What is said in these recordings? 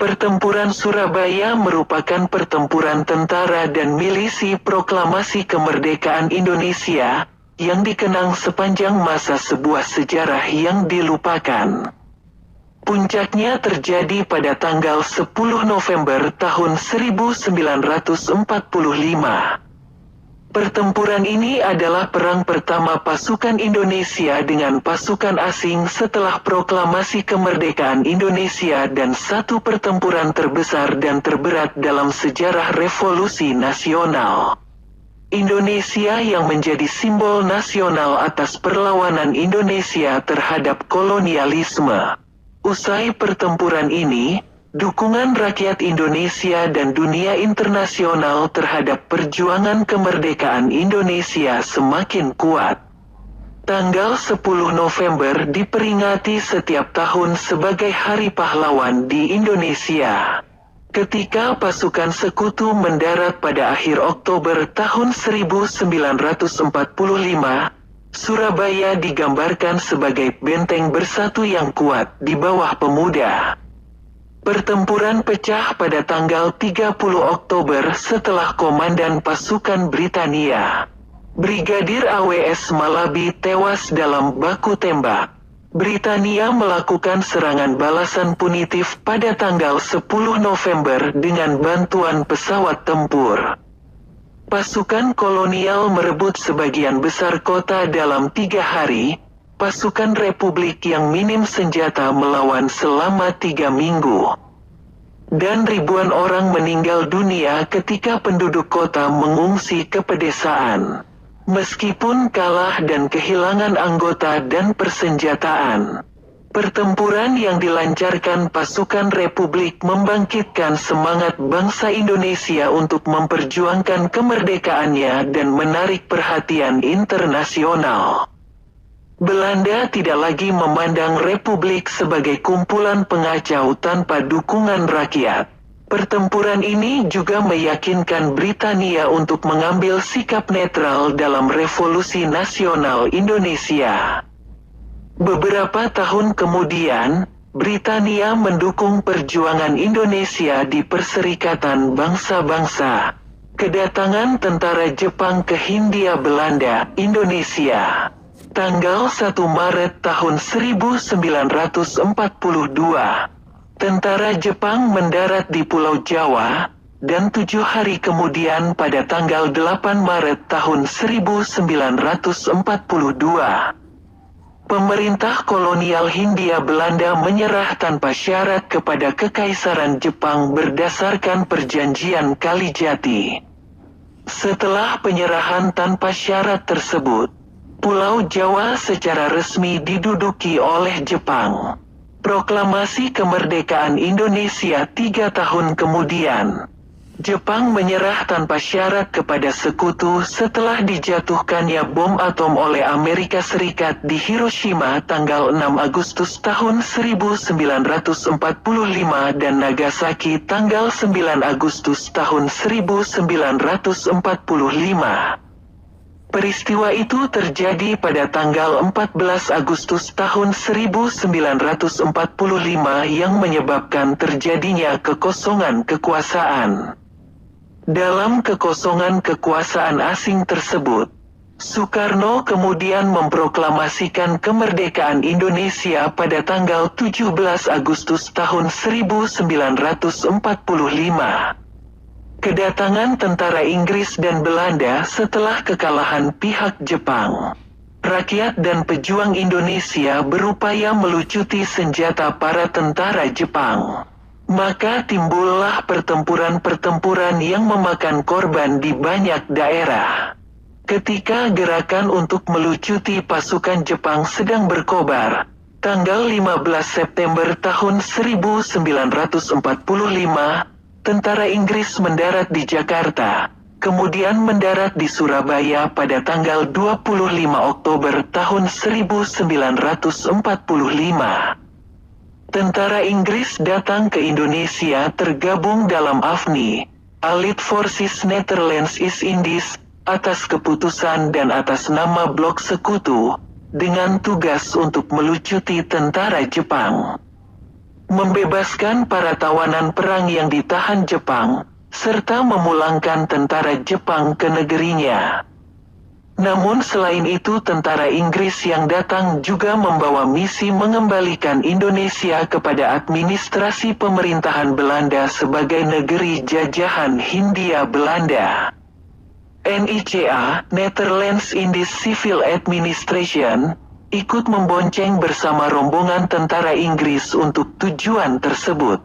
Pertempuran Surabaya merupakan pertempuran tentara dan milisi proklamasi kemerdekaan Indonesia, yang dikenang sepanjang masa sebuah sejarah yang dilupakan. Puncaknya terjadi pada tanggal 10 November tahun 1945. Pertempuran ini adalah perang pertama pasukan Indonesia dengan pasukan asing setelah proklamasi kemerdekaan Indonesia dan satu pertempuran terbesar dan terberat dalam sejarah revolusi nasional. Indonesia yang menjadi simbol nasional atas perlawanan Indonesia terhadap kolonialisme. Usai pertempuran ini, dukungan rakyat Indonesia dan dunia internasional terhadap perjuangan kemerdekaan Indonesia semakin kuat. Tanggal 10 November diperingati setiap tahun sebagai Hari Pahlawan di Indonesia. Ketika pasukan sekutu mendarat pada akhir Oktober tahun 1945, Surabaya digambarkan sebagai benteng bersatu yang kuat di bawah pemuda. Pertempuran pecah pada tanggal 30 Oktober setelah komandan pasukan Britania, Brigadir AWS Malabi tewas dalam baku tembak. Britania melakukan serangan balasan punitif pada tanggal 10 November dengan bantuan pesawat tempur. Pasukan kolonial merebut sebagian besar kota dalam 3 hari, pasukan Republik yang minim senjata melawan selama 3 minggu. Dan ribuan orang meninggal dunia ketika penduduk kota mengungsi ke pedesaan. Meskipun kalah dan kehilangan anggota dan persenjataan, pertempuran yang dilancarkan pasukan Republik membangkitkan semangat bangsa Indonesia untuk memperjuangkan kemerdekaannya dan menarik perhatian internasional. Belanda tidak lagi memandang Republik sebagai kumpulan pengacau tanpa dukungan rakyat. Pertempuran ini juga meyakinkan Britania untuk mengambil sikap netral dalam revolusi nasional Indonesia. Beberapa tahun kemudian, Britania mendukung perjuangan Indonesia di Perserikatan Bangsa-Bangsa. Kedatangan tentara Jepang ke Hindia Belanda, Indonesia. Tanggal 1 Maret tahun 1942. Tentara Jepang mendarat di Pulau Jawa, dan 7 hari kemudian pada tanggal 8 Maret tahun 1942. Pemerintah kolonial Hindia Belanda menyerah tanpa syarat kepada Kekaisaran Jepang berdasarkan Perjanjian Kalijati. Setelah penyerahan tanpa syarat tersebut, Pulau Jawa secara resmi diduduki oleh Jepang. Proklamasi kemerdekaan Indonesia 3 tahun kemudian, Jepang menyerah tanpa syarat kepada sekutu setelah dijatuhkannya bom atom oleh Amerika Serikat di Hiroshima tanggal 6 Agustus tahun 1945 dan Nagasaki tanggal 9 Agustus tahun 1945. Peristiwa itu terjadi pada tanggal 14 Agustus tahun 1945 yang menyebabkan terjadinya kekosongan kekuasaan. Dalam kekosongan kekuasaan asing tersebut, Soekarno kemudian memproklamasikan kemerdekaan Indonesia pada tanggal 17 Agustus tahun 1945. Kedatangan tentara Inggris dan Belanda setelah kekalahan pihak Jepang. Rakyat dan pejuang Indonesia berupaya melucuti senjata para tentara Jepang. Maka timbullah pertempuran-pertempuran yang memakan korban di banyak daerah. Ketika gerakan untuk melucuti pasukan Jepang sedang berkobar, tanggal 15 September tahun 1945, tentara Inggris mendarat di Jakarta, kemudian mendarat di Surabaya pada tanggal 25 Oktober tahun 1945. Tentara Inggris datang ke Indonesia tergabung dalam AFNI, Allied Forces Netherlands East Indies, atas keputusan dan atas nama blok sekutu, dengan tugas untuk melucuti tentara Jepang. membebaskan para tawanan perang yang ditahan Jepang, serta memulangkan tentara Jepang ke negerinya. Namun selain itu tentara Inggris yang datang juga membawa misi mengembalikan Indonesia kepada administrasi pemerintahan Belanda sebagai negeri jajahan Hindia Belanda. NICA, Netherlands Indies Civil Administration, ikut membonceng bersama rombongan tentara Inggris untuk tujuan tersebut.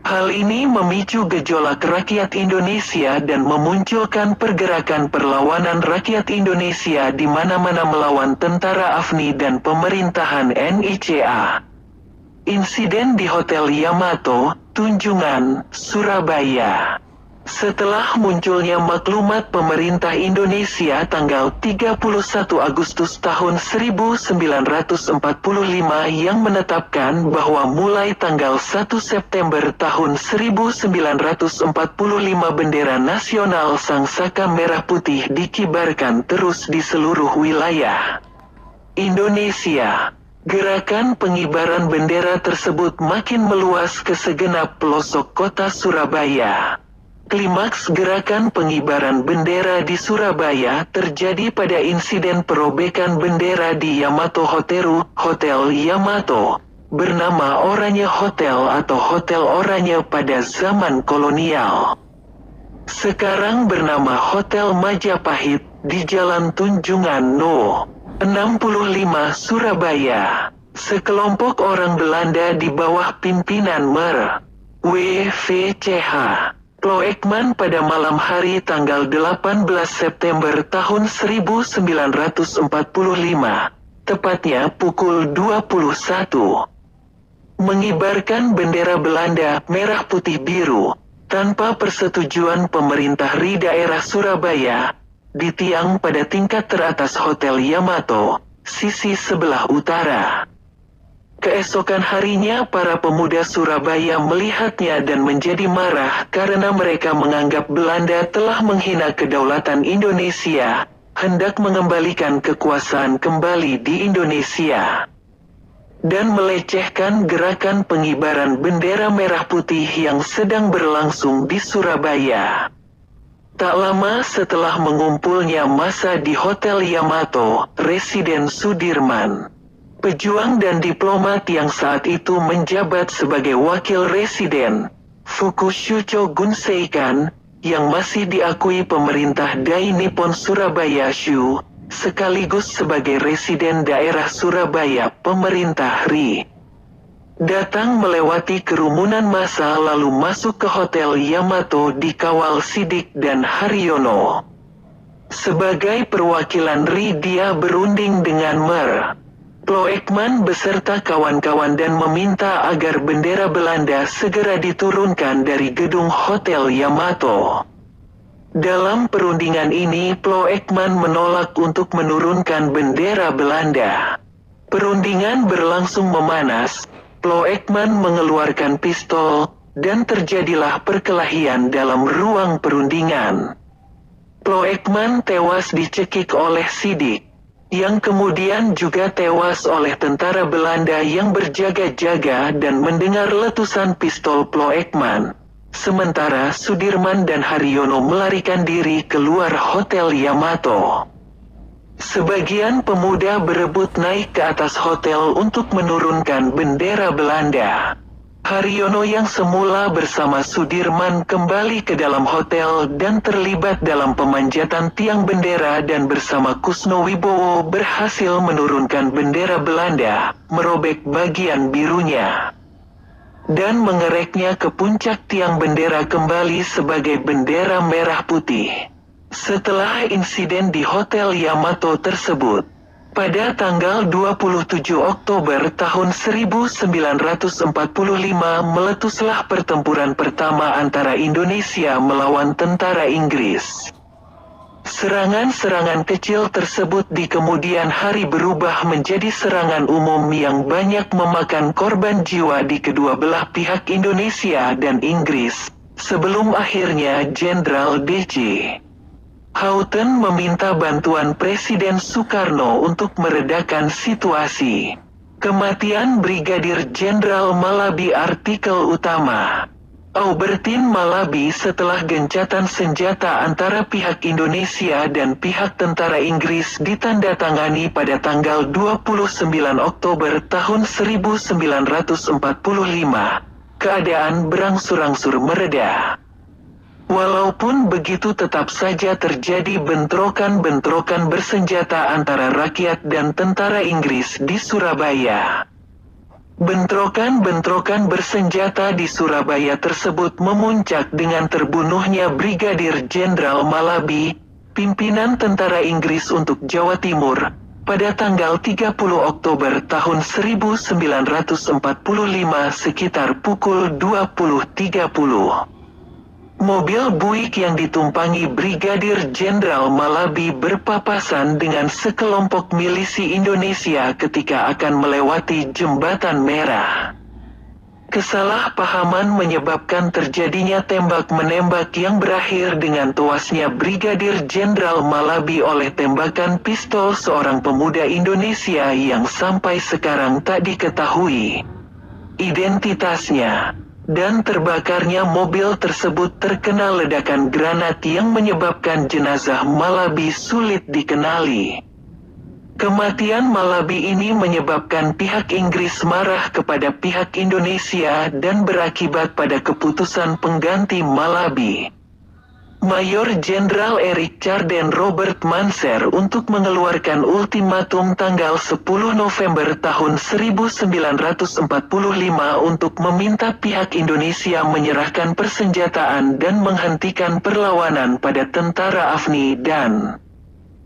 Hal ini memicu gejolak rakyat Indonesia dan memunculkan pergerakan perlawanan rakyat Indonesia di mana-mana melawan tentara AFNI dan pemerintahan NICA. Insiden di Hotel Yamato, Tunjungan, Surabaya. Setelah munculnya maklumat pemerintah Indonesia tanggal 31 Agustus tahun 1945 yang menetapkan bahwa mulai tanggal 1 September tahun 1945 bendera nasional Sangsaka Merah Putih dikibarkan terus di seluruh wilayah Indonesia. Gerakan pengibaran bendera tersebut makin meluas ke segenap pelosok kota Surabaya. Klimaks gerakan pengibaran bendera di Surabaya terjadi pada insiden perobekan bendera di Yamato Hoteru, Hotel Yamato, bernama Oranye Hotel atau Hotel Oranye pada zaman kolonial. Sekarang bernama Hotel Majapahit di Jalan Tunjungan No. 65 Surabaya. Sekelompok orang Belanda di bawah pimpinan Mer. W.V.Ch. Ploekman pada malam hari tanggal 18 September tahun 1945, tepatnya pukul 21, mengibarkan bendera Belanda merah putih biru, tanpa persetujuan pemerintah RI daerah Surabaya, di tiang pada tingkat teratas Hotel Yamato, sisi sebelah utara. Keesokan harinya para pemuda Surabaya melihatnya dan menjadi marah karena mereka menganggap Belanda telah menghina kedaulatan Indonesia, hendak mengembalikan kekuasaan kembali di Indonesia, dan melecehkan gerakan pengibaran bendera merah putih yang sedang berlangsung di Surabaya. Tak lama setelah mengumpulnya massa di Hotel Yamato, Residen Sudirman, pejuang dan diplomat yang saat itu menjabat sebagai wakil residen, Fukushucho Gunseikan, yang masih diakui pemerintah Dai Nippon Surabaya Shu, sekaligus sebagai residen daerah Surabaya pemerintah RI, datang melewati kerumunan massa lalu masuk ke Hotel Yamato dikawal Sidik dan Haryono. Sebagai perwakilan RI dia berunding dengan Mer. Ploekman beserta kawan-kawan dan meminta agar bendera Belanda segera diturunkan dari gedung Hotel Yamato. Dalam perundingan ini Ploekman menolak untuk menurunkan bendera Belanda. Perundingan berlangsung memanas, Ploekman mengeluarkan pistol, dan terjadilah perkelahian dalam ruang perundingan. Ploekman tewas dicekik oleh Sidik, yang kemudian juga tewas oleh tentara Belanda yang berjaga-jaga dan mendengar letusan pistol Ploekman. Sementara Sudirman dan Haryono melarikan diri keluar Hotel Yamato. Sebagian pemuda berebut naik ke atas hotel untuk menurunkan bendera Belanda. Haryono yang semula bersama Sudirman kembali ke dalam hotel dan terlibat dalam pemanjatan tiang bendera dan bersama Kusno Wibowo berhasil menurunkan bendera Belanda, merobek bagian birunya, dan mengereknya ke puncak tiang bendera kembali sebagai bendera merah putih. Setelah insiden di Hotel Yamato tersebut, pada tanggal 27 Oktober tahun 1945 meletuslah pertempuran pertama antara Indonesia melawan tentara Inggris. Serangan-serangan kecil tersebut di kemudian hari berubah menjadi serangan umum yang banyak memakan korban jiwa di kedua belah pihak Indonesia dan Inggris, sebelum akhirnya Jenderal D.J. Houghton meminta bantuan Presiden Soekarno untuk meredakan situasi. Kematian Brigadir Jenderal Malabi. Artikel utama. Aubertin Malabi setelah gencatan senjata antara pihak Indonesia dan pihak tentara Inggris ditandatangani pada tanggal 29 Oktober tahun 1945, keadaan berangsur-angsur mereda. Walaupun begitu tetap saja terjadi bentrokan-bentrokan bersenjata antara rakyat dan tentara Inggris di Surabaya. Bentrokan-bentrokan bersenjata di Surabaya tersebut memuncak dengan terbunuhnya Brigadir Jenderal Malabi, pimpinan tentara Inggris untuk Jawa Timur, pada tanggal 30 Oktober tahun 1945 sekitar pukul 20.30. Mobil Buick yang ditumpangi Brigadir Jenderal Malabi berpapasan dengan sekelompok milisi Indonesia ketika akan melewati Jembatan Merah. Kesalahpahaman menyebabkan terjadinya tembak-menembak yang berakhir dengan tewasnya Brigadir Jenderal Malabi oleh tembakan pistol seorang pemuda Indonesia yang sampai sekarang tak diketahui identitasnya. Dan terbakarnya mobil tersebut terkena ledakan granat yang menyebabkan jenazah Malabi sulit dikenali. Kematian Malabi ini menyebabkan pihak Inggris marah kepada pihak Indonesia dan berakibat pada keputusan pengganti Malabi, Mayor Jenderal Eric Carden Robert Manser, untuk mengeluarkan ultimatum tanggal 10 November tahun 1945 untuk meminta pihak Indonesia menyerahkan persenjataan dan menghentikan perlawanan pada tentara AFNI dan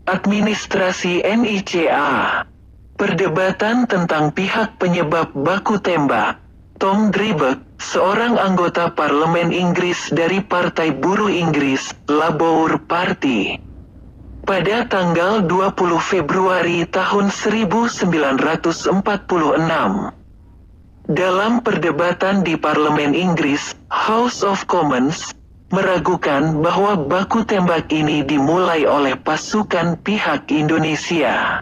administrasi NICA. Perdebatan tentang pihak penyebab baku tembak. Tom Driebeck, seorang anggota parlemen Inggris dari Partai Buruh Inggris, Labour Party, pada tanggal 20 Februari tahun 1946. Dalam perdebatan di parlemen Inggris, House of Commons, meragukan bahwa baku tembak ini dimulai oleh pasukan pihak Indonesia.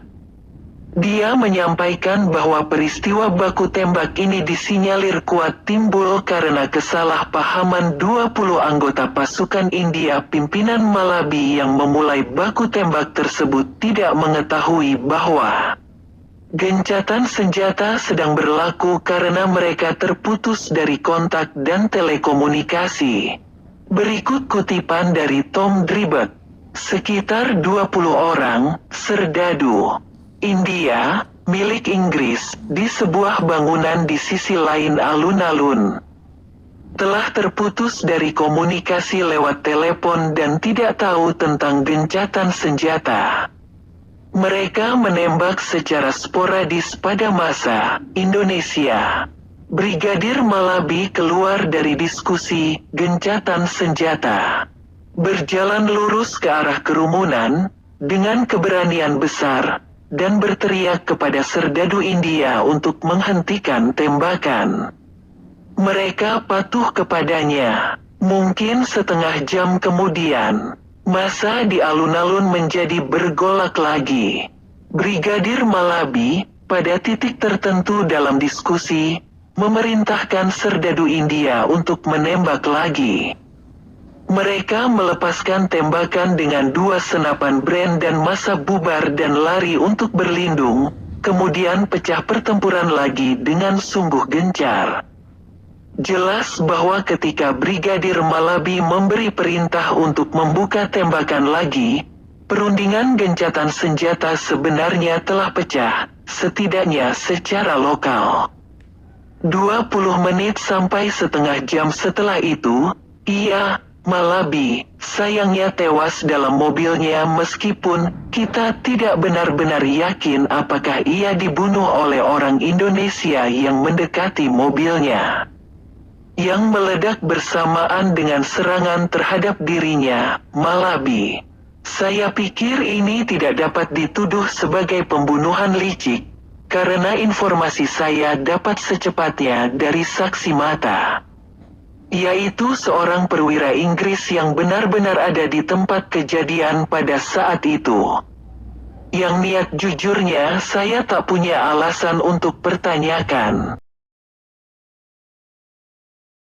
Dia menyampaikan bahwa peristiwa baku tembak ini disinyalir kuat timbul karena kesalahpahaman 20 anggota pasukan India pimpinan Malabi yang memulai baku tembak tersebut tidak mengetahui bahwa gencatan senjata sedang berlaku karena mereka terputus dari kontak dan telekomunikasi. Berikut kutipan dari Tom Driebeck. Sekitar 20 orang, serdadu India, milik Inggris, di sebuah bangunan di sisi lain alun-alun, telah terputus dari komunikasi lewat telepon dan tidak tahu tentang gencatan senjata. Mereka menembak secara sporadis pada massa Indonesia. Brigadir Malabi keluar dari diskusi gencatan senjata, berjalan lurus ke arah kerumunan dengan keberanian besar dan berteriak kepada serdadu India untuk menghentikan tembakan. Mereka patuh kepadanya. Mungkin setengah jam kemudian, massa di alun-alun menjadi bergolak lagi. Brigadir Malabi, pada titik tertentu dalam diskusi, memerintahkan serdadu India untuk menembak lagi. Mereka melepaskan tembakan dengan 2 senapan brand dan massa bubar dan lari untuk berlindung, kemudian pecah pertempuran lagi dengan sungguh gencar. Jelas bahwa ketika Brigadir Malabi memberi perintah untuk membuka tembakan lagi, perundingan gencatan senjata sebenarnya telah pecah, setidaknya secara lokal. 20 menit sampai setengah jam setelah itu, Malabi, sayangnya tewas dalam mobilnya meskipun kita tidak benar-benar yakin apakah ia dibunuh oleh orang Indonesia yang mendekati mobilnya, yang meledak bersamaan dengan serangan terhadap dirinya, Malabi. Saya pikir ini tidak dapat dituduh sebagai pembunuhan licik, karena informasi saya dapat secepatnya dari saksi mata, yaitu seorang perwira Inggris yang benar-benar ada di tempat kejadian pada saat itu. Yang niat jujurnya saya tak punya alasan untuk pertanyakan.